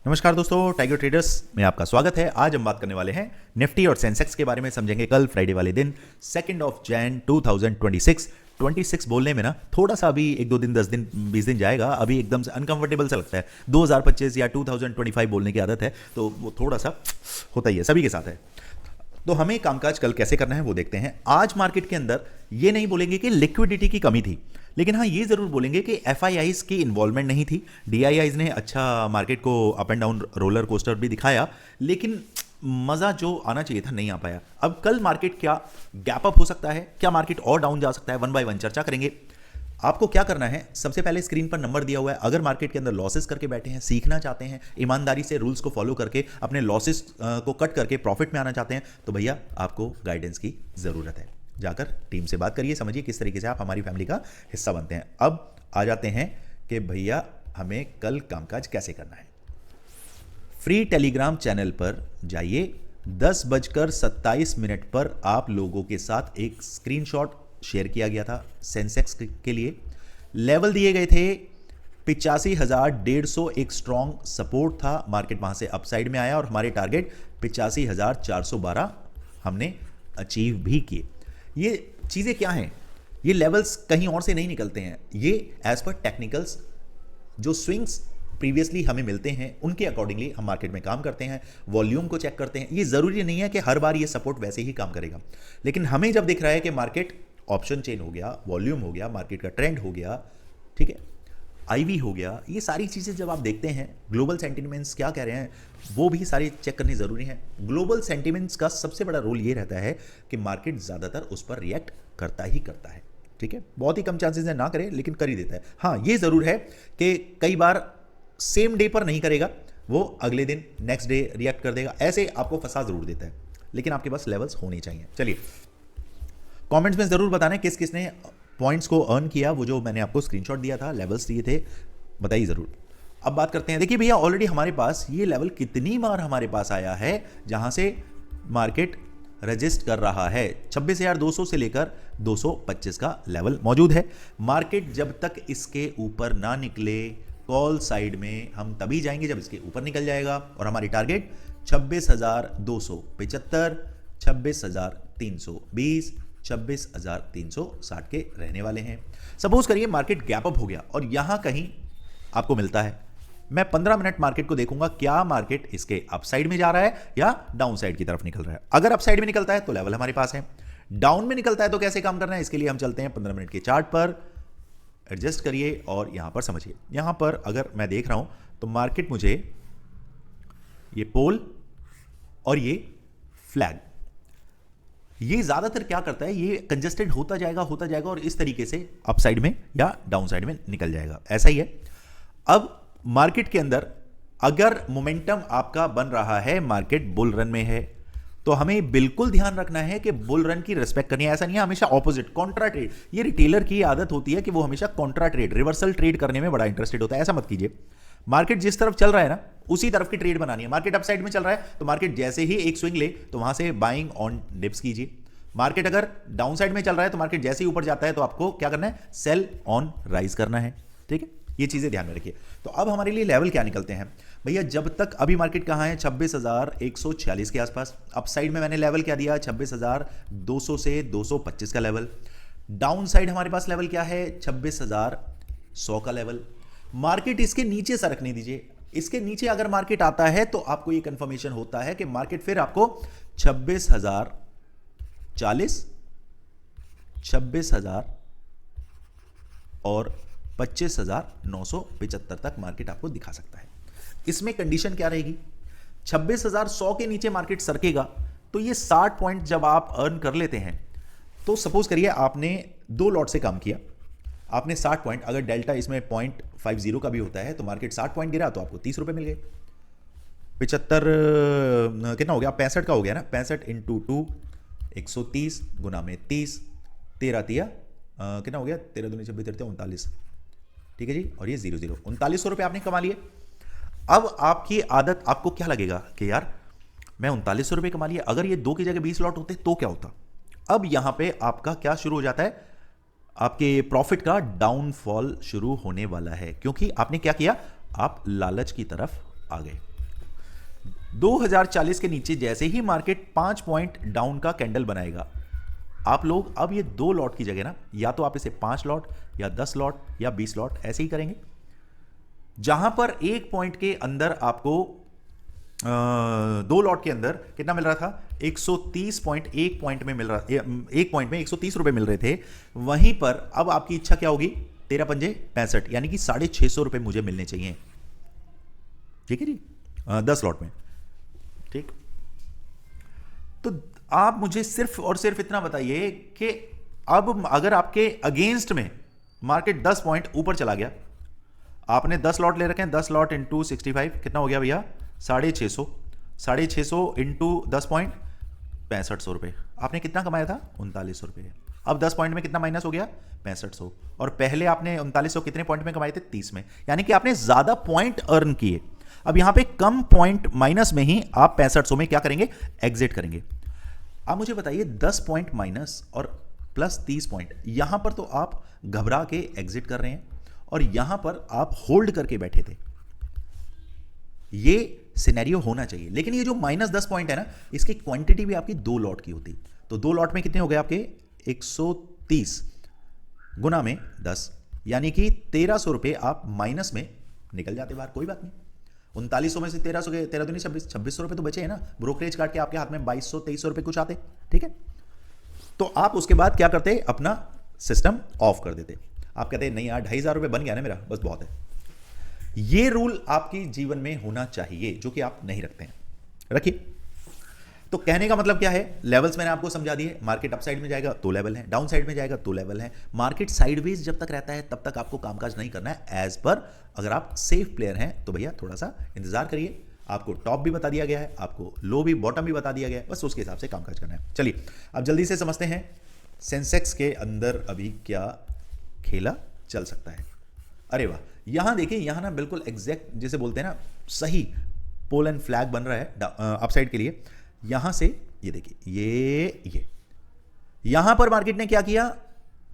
नमस्कार दोस्तों, tiger traders में आपका स्वागत है। आज हम बात करने वाले हैं निफ्टी और सेंसेक्स के बारे में। समझेंगे कल फ्राइडे वाले दिन 2 जनवरी 2026। 26 बोलने में ना थोड़ा सा अभी एक दो दिन 10 दिन 20 दिन जाएगा, अभी एकदम से अनकंफर्टेबल सा लगता है। 2025 या 2025 बोलने की आदत है तो वो थोड़ा सा होता ही है, सभी के साथ है। तो हमें कामकाज कल कैसे करना है वो देखते हैं। आज मार्केट के अंदर ये नहीं बोलेंगे कि लिक्विडिटी की कमी थी, लेकिन हाँ ये जरूर बोलेंगे कि एफआईआईज की इन्वॉल्वमेंट नहीं थी। डीआईआईज ने अच्छा मार्केट को up and down roller coaster भी दिखाया, लेकिन मजा जो आना चाहिए था नहीं आ पाया। अब कल मार्केट क्या गैप अप हो सकता है, क्या मार्केट और डाउन जा सकता है, वन बाय वन चर्चा करेंगे। आपको क्या करना है, सबसे पहले स्क्रीन पर नंबर दिया हुआ है। अगर मार्केट के अंदर लॉसेस करके बैठे हैं, सीखना चाहते हैं, ईमानदारी से रूल्स को फॉलो करके अपने लॉसेस को कट करके प्रॉफिट में आना चाहते हैं, तो भैया आपको गाइडेंस की ज़रूरत है। जाकर टीम से बात करिए, समझिए किस तरीके से आप हमारी फैमिली का हिस्सा बनते हैं। अब आ जाते हैं कि भैया हमें कल कामकाज कैसे करना है। फ्री टेलीग्राम चैनल पर जाइए। 10:27 पर आप लोगों के साथ एक स्क्रीनशॉट शेयर किया गया था सेंसेक्स के लिए। लेवल दिए गए थे 85,150, एक स्ट्रॉन्ग सपोर्ट था। मार्केट वहां से अपसाइड में आया और हमारे टारगेट 85,412 हमने अचीव भी किए। ये चीज़ें क्या हैं, ये लेवल्स कहीं और से नहीं निकलते हैं, ये एज पर टेक्निकल्स जो स्विंग्स प्रीवियसली हमें मिलते हैं उनके अकॉर्डिंगली हम मार्केट में काम करते हैं, वॉल्यूम को चेक करते हैं। ये ज़रूरी नहीं है कि हर बार ये सपोर्ट वैसे ही काम करेगा, लेकिन हमें जब दिख रहा है कि मार्केट ऑप्शन चेन हो गया, वॉल्यूम हो गया, मार्केट का ट्रेंड हो गया, ठीक है, आईवी हो गया, ये सारी चीज़ें जब आप देखते हैं, ग्लोबल सेंटिमेंट्स क्या कह रहे हैं वो भी सारे चेक करने ज़रूरी है। ग्लोबल सेंटिमेंट्स का सबसे बड़ा रोल ये रहता है कि मार्केट ज़्यादातर उस पर रिएक्ट करता ही करता है, ठीक है। बहुत ही कम चांसेस है ना करे, लेकिन कर ही देता है। हाँ ये ज़रूर है कि कई बार सेम डे पर नहीं करेगा, वो अगले दिन नेक्स्ट डे रिएक्ट कर देगा, ऐसे आपको फंसा ज़रूर देता है, लेकिन आपके पास लेवल्स होने चाहिए। चलिए कमेंट्स में ज़रूर बताना किस किसने पॉइंट्स को अर्न किया, वो जो मैंने आपको स्क्रीनशॉट दिया था, लेवल्स दिए थे, बताइए ज़रूर। अब बात करते हैं। देखिए भैया ऑलरेडी हमारे पास ये लेवल कितनी बार हमारे पास आया है जहां से मार्केट रजिस्ट कर रहा है। 26,200 से लेकर 225 का लेवल मौजूद है। मार्केट जब तक इसके ऊपर ना निकले, कॉल साइड में हम तभी जाएंगे जब इसके ऊपर निकल जाएगा, और हमारी टारगेट 26,275, 26,320, 26,360 के रहने वाले हैं। सपोज करिए मार्केट गैप अप हो गया और यहां कहीं आपको मिलता है, मैं 15 मिनट मार्केट को देखूंगा क्या मार्केट इसके अपसाइड में जा रहा है या डाउन साइड की तरफ निकल रहा है। अगर अपसाइड में निकलता है तो लेवल हमारे पास है, डाउन में निकलता है तो कैसे काम करना है, इसके लिए हम चलते हैं 15 मिनट के चार्ट पर। एडजस्ट करिए और यहां पर समझिए। यहां पर अगर मैं देख रहा हूं तो मार्केट मुझे ये पोल और ये फ्लैग, ये ज्यादातर क्या करता है, ये कंजेस्टेड होता जाएगा और इस तरीके से अप साइड में या डाउन साइड में निकल जाएगा, ऐसा ही है। अब मार्केट के अंदर अगर मोमेंटम आपका बन रहा है, मार्केट बुल रन में है, तो हमें बिल्कुल ध्यान रखना है कि बुल रन की रिस्पेक्ट करनी है। ऐसा नहीं है हमेशा ऑपोजिट कॉन्ट्रा ट्रेड, ये रिटेलर की आदत होती है कि वो हमेशा कॉन्ट्रा ट्रेड, रिवर्सल ट्रेड करने में बड़ा इंटरेस्टेड होता है। ऐसा मत कीजिए। मार्केट जिस तरफ चल रहा है ना उसी तरफ की ट्रेड बनानी है। मार्केट अपसाइड में चल रहा है तो मार्केट जैसे ही एक स्विंग ले तो वहां से बाइंग ऑन डिप्स कीजिए। मार्केट अगर डाउन साइड में चल रहा है तो मार्केट जैसे ही ऊपर जाता है तो आपको क्या करना है, सेल ऑन राइज करना है, ठीक है। ये चीजें ध्यान में रखिए। तो अब हमारे लिए लेवल क्या निकलते हैं भैया, जब तक अभी मार्केट कहां है 26,146 के आसपास। अपसाइड में मैंने लेवल क्या दिया, 26,200 से 225 का लेवल। डाउन साइड हमारे पास लेवल क्या है, 26,100 का लेवल। मार्केट इसके नीचे सरकने दीजिए। इसके नीचे अगर मार्केट आता है तो आपको ये कंफर्मेशन होता है कि मार्केट फिर आपको 26,040, 26,000 और 25,975 तक मार्केट आपको दिखा सकता है। इसमें कंडीशन क्या रहेगी, 26,100 के नीचे मार्केट सरकेगा तो ये 60 पॉइंट जब आप अर्न कर लेते हैं, तो सपोज करिए आपने 2 लॉट से काम किया, आपने 60 पॉइंट, अगर डेल्टा इसमें 0.50 का भी होता है तो मार्केट 60 पॉइंट गिरा तो आपको 30 रुपए मिल गए। 75 कितना हो गया, 65 का हो गया ना, 65 इंटू 2 130 गुना में 30, 13 तिया कितना हो गया, 13 दूनी 26 13 39, ठीक है जी। और ये 0 0 3900 रुपये आपने कमा लिए। अब आपकी आदत, आपको क्या लगेगा कि यार मैं 3900 रुपये कमा लिया, अगर ये 2 की जगह 20 लॉट होते तो क्या होता। अब यहां पे आपका क्या शुरू हो जाता है, आपके प्रॉफिट का डाउनफॉल शुरू होने वाला है, क्योंकि आपने क्या किया, आप लालच की तरफ आ गए। 2040 के नीचे जैसे ही मार्केट 5 पॉइंट डाउन का कैंडल बनाएगा, आप लोग अब ये 2 लॉट की जगह ना, या तो आप इसे 5 लॉट या 10 लॉट या 20 लॉट ऐसे ही करेंगे, जहां पर 1 पॉइंट के अंदर आपको 2 लॉट के अंदर कितना मिल रहा था, 130 पॉइंट, 1 पॉइंट में मिल रहा, 1 पॉइंट में 130 रुपए मिल रहे थे। वहीं पर अब आपकी इच्छा क्या होगी, 13 पंजे 65, यानी कि 650 रुपए मुझे मिलने चाहिए। ठीक है जी, 10 लॉट में। ठीक, तो आप मुझे सिर्फ और सिर्फ इतना बताइए कि अब अगर आपके अगेंस्ट में मार्केट 10 पॉइंट ऊपर चला गया, आपने 10 लॉट ले रखे हैं, 10 लॉट इंटू 65 कितना हो गया भैया, 650, 650 इंटू 10 पॉइंट 6500 रुपए। आपने कितना कमाया था, 3900 रुपए। अब 10 पॉइंट में कितना माइनस हो गया, 6500, और पहले आपने 3900 कितने पॉइंट में कमाए थे, 30 में, यानी कि आपने ज्यादा पॉइंट अर्न किए। अब यहां पे कम पॉइंट माइनस में ही आप 6500 में क्या करेंगे, एग्जिट करेंगे। आप मुझे बताइए 10 पॉइंट माइनस और प्लस 30 पॉइंट, यहां पर तो आप घबरा के एग्जिट कर रहे हैं और यहां पर आप होल्ड करके बैठे थे। ये सिनेरियो होना चाहिए, लेकिन ये जो माइनस 10 पॉइंट है ना, इसकी क्वांटिटी भी आपकी 2 लॉट की होती, तो 2 लॉट में कितने हो गए आपके, 130 गुना में 10, यानी कि 1300 रुपए आप माइनस में निकल जाते बाहर। कोई बात नहीं, 3900 में से 1300 के 13 दूनी 2600 रुपए तो बचे हैं ना, ब्रोकरेज काट के आपके हाथ में 2200 2300 रुपए कुछ आते। ठीक है, तो आप उसके बाद क्या करते, अपना सिस्टम ऑफ कर देते। आप कहते नहीं यार 2500 रुपए बन गया ना मेरा, बस बहुत है। ये रूल आपके जीवन में होना चाहिए, जो कि आप नहीं रखते हैं, रखिए। तो कहने का मतलब क्या है, लेवल्स मैंने आपको समझा दिए। मार्केट अप साइड में जाएगा तो लेवल है, डाउन साइड में जाएगा तो लेवल है। मार्केट साइडवेज जब तक रहता है तब तक आपको कामकाज नहीं करना है। एज पर अगर आप सेफ प्लेयर हैं तो भैया थोड़ा सा इंतजार करिए। आपको टॉप भी बता दिया गया है, आपको लो भी, बॉटम भी बता दिया गया है, बस उसके हिसाब से कामकाज करना है। चलिए अब जल्दी से समझते हैं सेंसेक्स के अंदर अभी क्या खेला चल सकता है। अरे वाह, यहां देखिए, यहां ना बिल्कुल एग्जैक्ट जिसे बोलते हैं ना, सही पोल एंड फ्लैग बन रहा है अपसाइड के लिए। यहां से ये देखिए, ये यहां पर मार्केट ने क्या किया,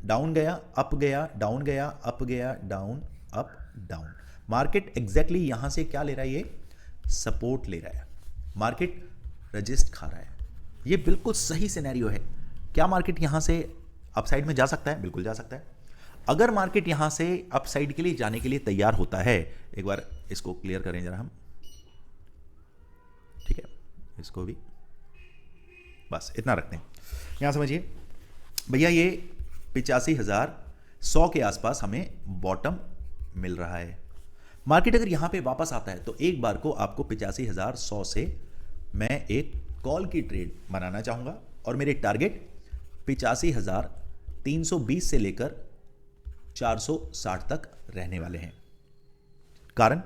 डाउन गया, अप गया, डाउन गया, अप गया, down, up, down. Market exactly यहां से क्या ले रहा है, ये सपोर्ट ले रहा है। मार्केट रजिस्ट खा रहा है। ये बिल्कुल सही सिनेरियो है। क्या मार्केट यहां से अपसाइड में जा सकता है, बिल्कुल जा सकता है। अगर मार्केट यहां से अपसाइड के लिए जाने के लिए तैयार होता है, एक बार इसको क्लियर करें जरा हम, ठीक है, इसको भी बस इतना रखते हैं। यहां समझिए भैया, ये 85,100 के आसपास हमें बॉटम मिल रहा है। मार्केट अगर यहां पे वापस आता है तो एक बार को आपको 85,100 से मैं एक कॉल की ट्रेड बनाना चाहूंगा और मेरे टारगेट 85,320 से लेकर 460 तक रहने वाले हैं। कारण,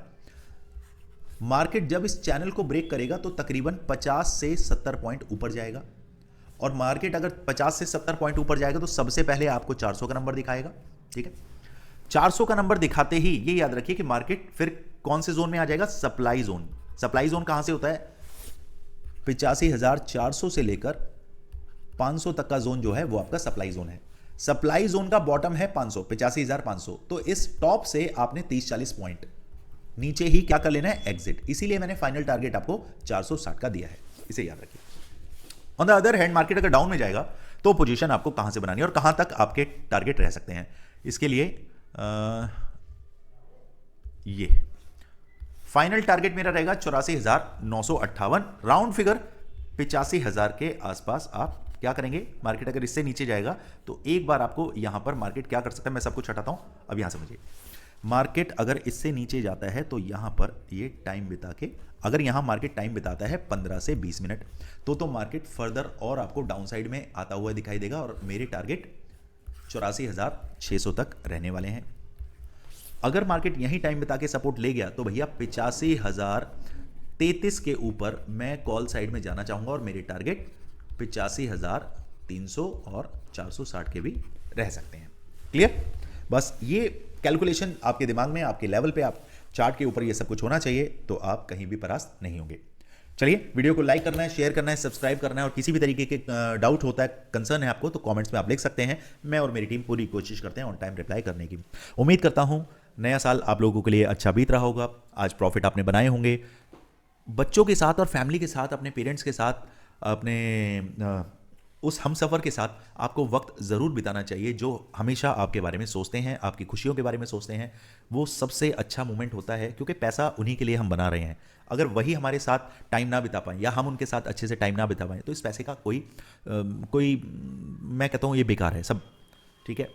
मार्केट जब इस चैनल को ब्रेक करेगा तो तकरीबन 50 से 70 पॉइंट ऊपर जाएगा, और मार्केट अगर 50 से 70 पॉइंट ऊपर जाएगा तो सबसे पहले आपको 400 का नंबर दिखाएगा। ठीक है, 400 का नंबर दिखाते ही ये याद रखिए कि मार्केट फिर कौन से जोन में आ जाएगा, सप्लाई जोन। सप्लाई जोन कहां से होता है, 85,400 से लेकर 500 तक का जोन जो है वो आपका सप्लाई जोन है। सप्लाई जोन का बॉटम है 500, 85,500। तो इस टॉप से आपने 30-40 पॉइंट नीचे ही क्या कर लेना है, एग्जिट। इसीलिए मैंने फाइनल टारगेट आपको 460 का दिया है, इसे याद रखिए। On the other hand, market अगर डाउन में जाएगा तो पोजीशन आपको कहां से बनानी है और कहां तक आपके टारगेट रह सकते हैं। इसके लिए ये फाइनल टारगेट मेरा रहेगा 84,958, राउंड फिगर 85,000 के आसपास आप क्या करेंगे। मार्केट अगर इससे नीचे जाएगा तो एक बार आपको यहां पर मार्केट क्या कर सकता है, मैं सब कुछ हटाता हूं। अब यहां समझिए, मार्केट अगर इससे नीचे जाता है तो यहां पर ये टाइम बिता के, अगर यहां मार्केट टाइम बिताता है 15 से 20 मिनट, तो मार्केट फर्दर और आपको डाउन साइड में आता हुआ दिखाई देगा और मेरे टारगेट 84,600 तक रहने वाले हैं। अगर मार्केट यहीं टाइम बिता के सपोर्ट ले गया तो भैया 85,033 के ऊपर मैं कॉल साइड में जाना चाहूंगा और मेरे टारगेट 85,300 और 460 के भी रह सकते हैं। क्लियर, बस ये कैलकुलेशन आपके दिमाग में, आपके लेवल पे, आप चार्ट के ऊपर ये सब कुछ होना चाहिए, तो आप कहीं भी परास्त नहीं होंगे। चलिए, वीडियो को लाइक करना है, शेयर करना है, सब्सक्राइब करना है, और किसी भी तरीके के डाउट होता है, कंसर्न है आपको, तो कमेंट्स में आप लिख सकते हैं। मैं और मेरी टीम पूरी कोशिश करते हैं ऑन टाइम रिप्लाई करने की। उम्मीद करता हूं नया साल आप लोगों के लिए अच्छा बीत रहा होगा। आज प्रॉफिट आपने बनाए होंगे, बच्चों के साथ और फैमिली के साथ, अपने पेरेंट्स के साथ, अपने उस हम सफ़र के साथ आपको वक्त ज़रूर बिताना चाहिए जो हमेशा आपके बारे में सोचते हैं, आपकी खुशियों के बारे में सोचते हैं। वो सबसे अच्छा मोमेंट होता है, क्योंकि पैसा उन्हीं के लिए हम बना रहे हैं। अगर वही हमारे साथ टाइम ना बिता पाएँ या हम उनके साथ अच्छे से टाइम ना बिता पाएँ, तो इस पैसे का कोई मैं कहता हूँ ये बेकार है सब। ठीक है,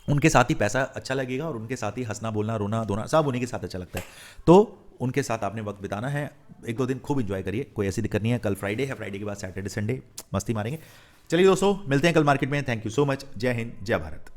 उनके साथ ही पैसा अच्छा लगेगा और उनके साथ ही हंसना, बोलना, रोना, धोना सब उन्हीं के साथ अच्छा लगता है। तो उनके साथ आपने वक्त बिताना है। एक दो दिन खूब इंजॉय करिए, कोई ऐसी दिक्कत नहीं है। कल फ्राइडे है, फ्राइडे के बाद सैटरडे संडे मस्ती मारेंगे। चलिए दोस्तों, मिलते हैं कल मार्केट में। Thank you so much. जय हिंद, जय भारत।